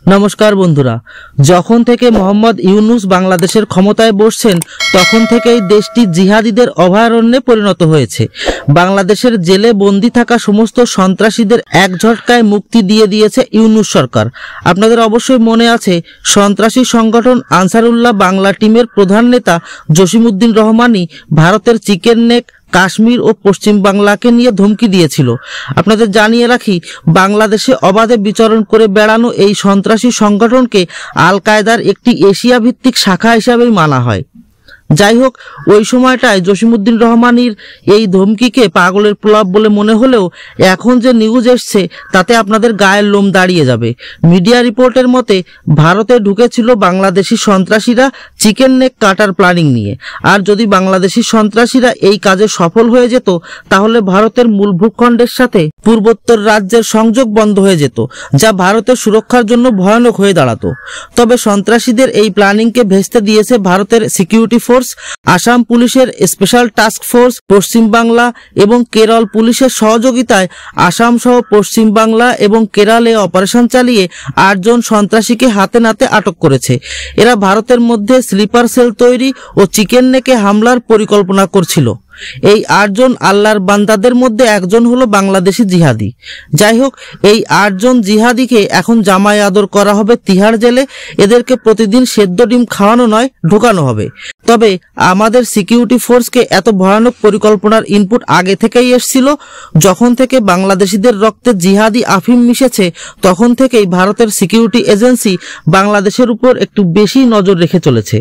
নমস্কার বন্ধুরা, যখন থেকে মোহাম্মদ ইউনূস বাংলাদেশের ক্ষমতায় বসছেন তখন থেকেই দেশটি জিহাদিদের অভয়ারণ্যে পরিণত হয়েছে। বাংলাদেশের জেলে বন্দী থাকা সমস্ত সন্ত্রাসীদের এক ঝটকায় মুক্তি দিয়ে দিয়েছে ইউনূস সরকার। আপনাদের অবশ্যই মনে আছে, সন্ত্রাসী সংগঠন আনসারুল্লাহ বাংলা টিমের প্রধান নেতা জসিমউদ্দিন রহমানই ভারতের চিকেন নেক, কাশ্মীর ও পশ্চিম বাংলাকে নিয়ে ধমকি দিয়েছিল। আপনাদের জানিয়ে রাখি, বাংলাদেশে অবাধে বিচরণ করে বেড়ানো এই সন্ত্রাসী সংগঠনকে আল কায়দার একটি এশিয়া ভিত্তিক শাখা হিসাবেই মানা হয়। যাই হোক, ওই সময়টায় জসিমউদ্দিন রহমানের এই ধমকিকে পাগলের প্রলাপ বলে মনে হলেও এখন যে নিউজ এসছে তাতে আপনাদের গায়ের লোম দাঁড়িয়ে যাবে। মিডিয়া রিপোর্টের মতে ভারতে ঢুকেছিল বাংলাদেশি সন্ত্রাসীরা চিকেন নেক কাটার প্ল্যানিং নিয়ে। আর যদি বাংলাদেশি সন্ত্রাসীরা এই কাজে সফল হয়ে যেত তাহলে ভারতের মূল ভূখণ্ডের সাথে পূর্বোত্তর রাজ্যের সংযোগ বন্ধ হয়ে যেত, যা ভারতের সুরক্ষার জন্য ভয়ানক হয়ে দাঁড়াতো। তবে সন্ত্রাসীদের এই প্ল্যানিংকে ভেস্তে দিয়েছে ভারতের সিকিউরিটি ফোর্স, আসাম পুলিশের স্পেশাল টাস্ক ফোর্স, পশ্চিম বাংলা এবং কেরল পুলিশের সহযোগিতায় আসাম সহ পশ্চিম বাংলা এবং কেরলে অপারেশন চালিয়ে 8 জন সন্ত্রাসীকে হাতে নাতে আটক করেছে। এরা ভারতের মধ্যে স্লিপার সেল তৈরি ও চিকেন নেকে হামলার পরিকল্পনা করছিল। এই 8 জন আল্লাহর বান্দাদের মধ্যে একজন হলো বাংলাদেশি জিহাদি। যাই হোক, এই 8 জন জিহাদিকে এখন জামাই আদর করা হবে তিহাড় জেলে। এদেরকে প্রতিদিন সেদ্ধ ডিম খাওয়ানো নয়, ঢোকানো হবে। তবে আমাদের সিকিউরিটি ফোর্সকে এত ভয়ানক পরিকল্পনার ইনপুট আগে থেকেই এসেছিল। যখন থেকে বাংলাদেশিদের রক্তে জিহাদি আফিম মিশেছে তখন থেকেই ভারতের সিকিউরিটি এজেন্সি বাংলাদেশের উপর একটু বেশি নজর রেখে চলেছে।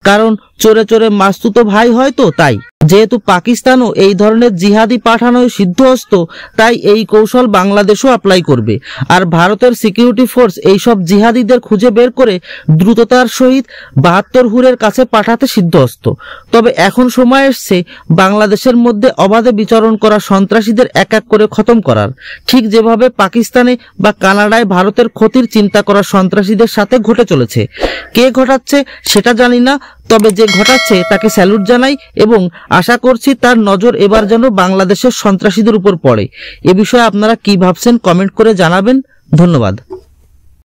কারণ চোরে চোরে মাস্তুতো ভাই হয় তো, তাই যেহেতু পাকিস্তানও এই ধরনের জিহাদি পাঠানোয় সিদ্ধহস্ত, তাই এই কৌশল বাংলাদেশও অ্যাপ্লাই করবে। আর ভারতের সিকিউরিটি ফোর্স এইসব জিহাদিদের খুঁজে বের করে দ্রুততার সহিত 72 হুরের কাছে পাঠাতে সিদ্ধহস্ত। তবে এখন সময় এসছে বাংলাদেশের মধ্যে অবাধে বিচরণ করা সন্ত্রাসীদের এক এক করে খতম করার, ঠিক যেভাবে পাকিস্তানে বা কানাডায় ভারতের ক্ষতির চিন্তা করা সন্ত্রাসীদের সাথে ঘটে চলেছে। কে ঘটাচ্ছে সেটা জানি না, তবে যে ঘটাচ্ছে তাকে স্যালুট জানাই এবং আশা করছি তার নজর এবার যেন বাংলাদেশের সন্ত্রাসীদের উপর পড়ে। এ বিষয়ে আপনারা কি ভাবছেন কমেন্ট করে জানাবেন। ধন্যবাদ।